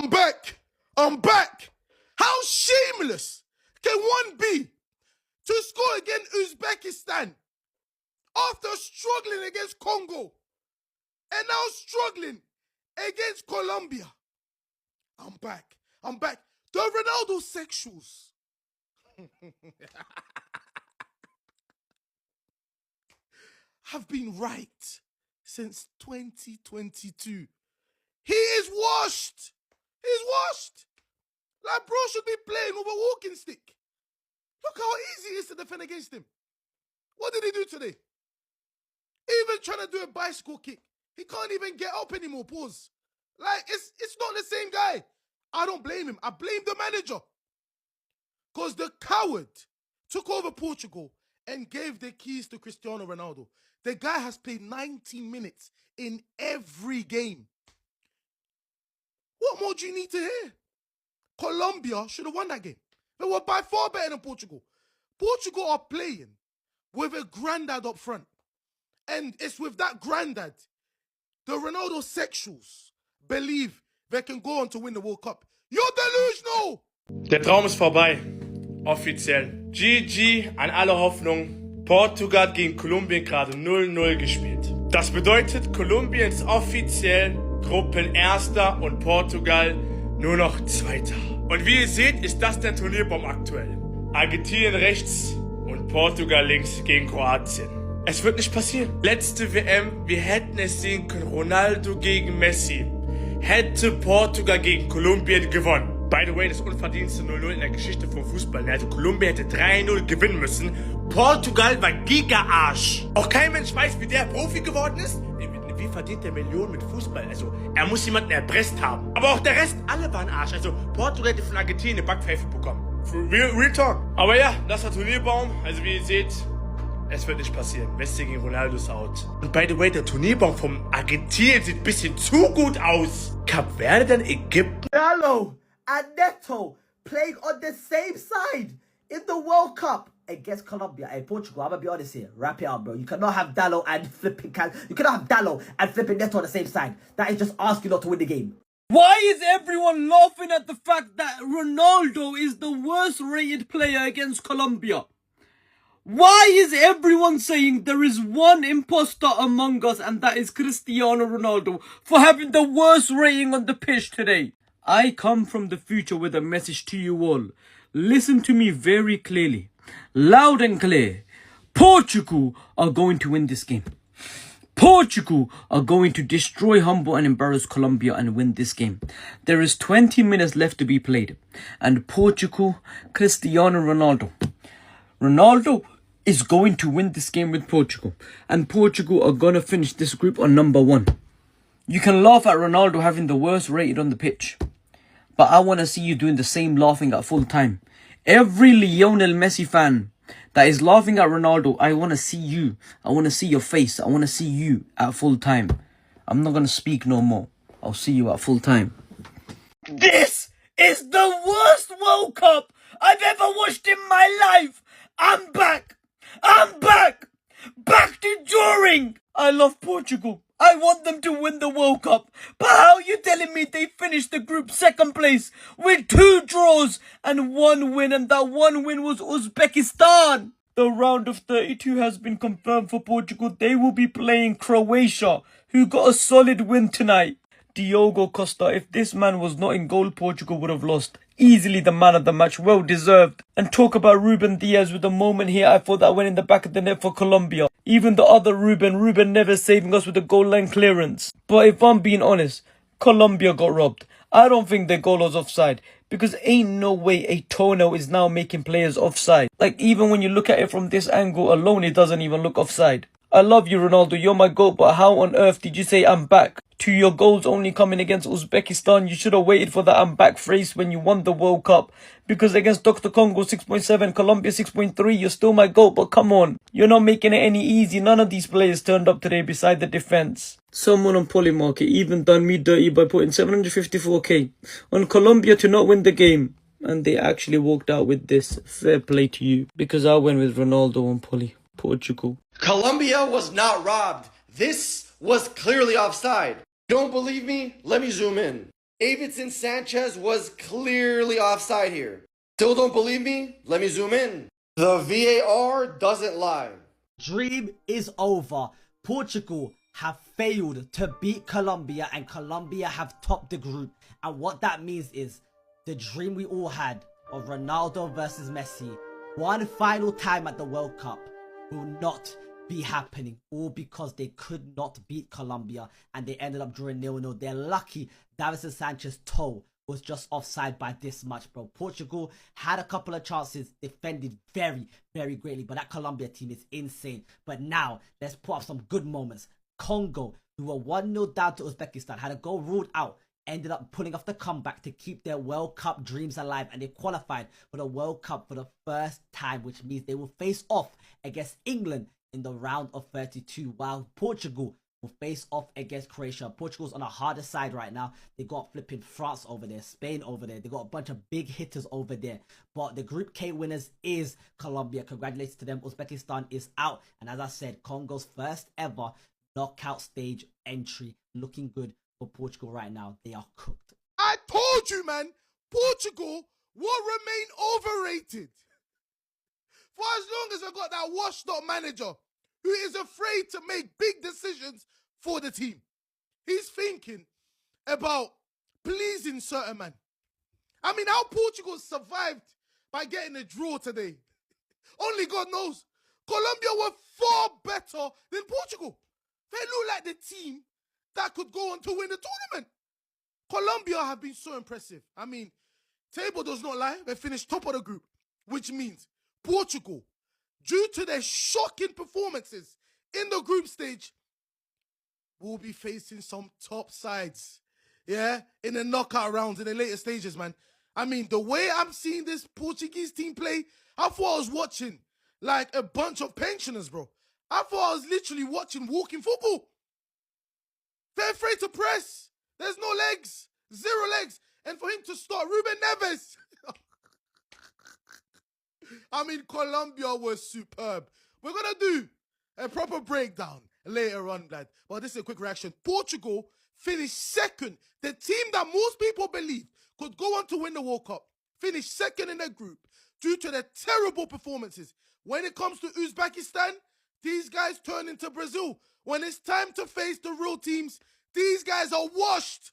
I'm back. I'm back. How shameless can one be to score against Uzbekistan after struggling against Congo and now struggling against Colombia? I'm back. I'm back. The Ronaldo sexuals have been right since 2022. He is washed. He's washed. Like, bro should be playing with a walking stick. Look how easy it is to defend against him. What did he do today? Even trying to do a bicycle kick, he can't even get up anymore. Pause. Like, it's not the same guy. I don't blame him. I blame the manager. Because the coward took over Portugal and gave the keys to Cristiano Ronaldo. The guy has played 90 minutes in every game. What more do you need to hear? Colombia should have won that game. They were by far better than Portugal. Portugal are playing with a granddad up front. And it's with that granddad, the Ronaldo sexuals believe they can go on to win the World Cup. You're delusional! Der Traum ist vorbei. Offiziell. GG an alle Hoffnung. Portugal hat gegen Kolumbien gerade 0-0 gespielt. Das bedeutet, Kolumbien ist offiziell Gruppenerster und Portugal nur noch Zweiter. Und wie ihr seht, ist das der Turnierbaum aktuell. Argentinien rechts und Portugal links gegen Kroatien. Es wird nicht passieren. Letzte WM, wir hätten es sehen können, Ronaldo gegen Messi. Hätte Portugal gegen Kolumbien gewonnen. By the way, das unverdienste 0-0 in der Geschichte vom Fußball. Also Kolumbien hätte 3-0 gewinnen müssen. Portugal war Giga-Arsch. Auch kein Mensch weiß, wie der Profi geworden ist. Wie verdient der Millionen mit Fußball? Also, er muss jemanden erpresst haben. Aber auch der Rest, alle waren Arsch. Also, Portugal hätte von Argentinien eine Backpfeife bekommen. Real Talk. Aber ja, das war Turnierbaum. Also, wie ihr seht, es wird nicht passieren. Messi gegen Ronaldo ist out. Und by the way, der Turnierbaum vom Argentinien sieht ein bisschen zu gut aus. Kap Verde dann Ägypten. Ronaldo and Neto playing on the same side in the World Cup against Colombia. Hey, Portugal, I'm gonna be honest here. Wrap it up, bro. You cannot have Dallo and flipping Neto on the same side. That is just asking not to win the game. Why is everyone laughing at the fact that Ronaldo is the worst rated player against Colombia? Why is everyone saying there is one imposter among us and that is Cristiano Ronaldo for having the worst rating on the pitch today? I come from the future with a message to you all. Listen to me very clearly. Loud and clear. Portugal are going to win this game. Portugal are going to destroy, humble and embarrass Colombia and win this game. There is 20 minutes left to be played. And Portugal, Cristiano Ronaldo is going to win this game with Portugal. And Portugal are going to finish this group on number 1. You can laugh at Ronaldo having the worst rated on the pitch. But I want to see you doing the same laughing at full time. Every Lionel Messi fan that is laughing at Ronaldo, I want to see you. I want to see your face. I want to see you at full time. I'm not going to speak no more. I'll see you at full time. This is the worst World Cup I've ever watched in my life. I'm back. I'm back. Back to drawing. I love Portugal. I want them to win the World Cup. But how are you telling me they finished the group second place with 2 draws and 1 win, and that 1 win was Uzbekistan? The round of 32 has been confirmed for Portugal. They will be playing Croatia, who got a solid win tonight. Diogo Costa, if this man was not in goal, Portugal would have lost. Easily the man of the match, well deserved. And talk about Ruben Diaz with a moment here. I thought that went in the back of the net for Colombia. Even the other Ruben never saving us with a goal line clearance. But if I'm being honest, Colombia got robbed. I don't think their goal was offside, because ain't no way a toenail is now making players offside. Like, even when you look at it from this angle alone, it doesn't even look offside. I love you, Ronaldo, you're my GOAT, but how on earth did you say I'm back? To your goals only coming against Uzbekistan, you should have waited for the I'm back phrase when you won the World Cup. Because against Dr. Congo 6.7, Colombia 6.3, you're still my GOAT, but come on. You're not making it any easy. None of these players turned up today beside the defense. Someone on Polymarket even done me dirty by putting 754k on Colombia to not win the game. And they actually walked out with this. Fair play to you. Because I went with Ronaldo on Portugal. Colombia was not robbed. This was clearly offside. Don't believe me? Let me zoom in. Davinson Sanchez was clearly offside here. Still don't believe me? Let me zoom in. The VAR doesn't lie. Dream is over. Portugal have failed to beat Colombia, and Colombia have topped the group. And what that means is the dream we all had of Ronaldo versus Messi one final time at the World Cup will not be happening, all because they could not beat Colombia and they ended up drawing 0-0. They're lucky Davinson Sanchez's toe was just offside by this much, bro. Portugal had a couple of chances, defended very, very greatly, but that Colombia team is insane. But now, let's put up some good moments. Congo, who were 1-0 down to Uzbekistan, had a goal ruled out, ended up pulling off the comeback to keep their World Cup dreams alive, and they qualified for the World Cup for the first time, which means they will face off against England in the round of 32, while Portugal will face off against Croatia. Portugal's on a harder side right now. They got flipping France over there, Spain over there. They got a bunch of big hitters over there. But the Group K winners is Colombia. Congratulations to them. Uzbekistan is out. And as I said, Congo's first ever knockout stage entry. Looking good for Portugal right now. They are cooked. I told you, man, Portugal will remain overrated. For as long as I got that washed up manager who is afraid to make big decisions for the team. He's thinking about pleasing certain man. I mean, how Portugal survived by getting a draw today, only God knows. Colombia were far better than Portugal. They look like the team that could go on to win the tournament. Colombia have been so impressive. I mean, table does not lie. They finished top of the group, which means Portugal, due to their shocking performances in the group stage, will be facing some top sides, yeah, in the knockout rounds, in the later stages, man. I mean, the way I'm seeing this Portuguese team play, I thought I was watching like a bunch of pensioners, bro. I thought I was literally watching walking football. They're afraid to press. There's no legs, 0 legs. And for him to start, Ruben Neves. I mean, Colombia was superb. We're going to do a proper breakdown later on, lad. But this is a quick reaction. Portugal finished second. The team that most people believe could go on to win the World Cup finished second in their group due to their terrible performances. When it comes to Uzbekistan, these guys turn into Brazil. When it's time to face the real teams, these guys are washed.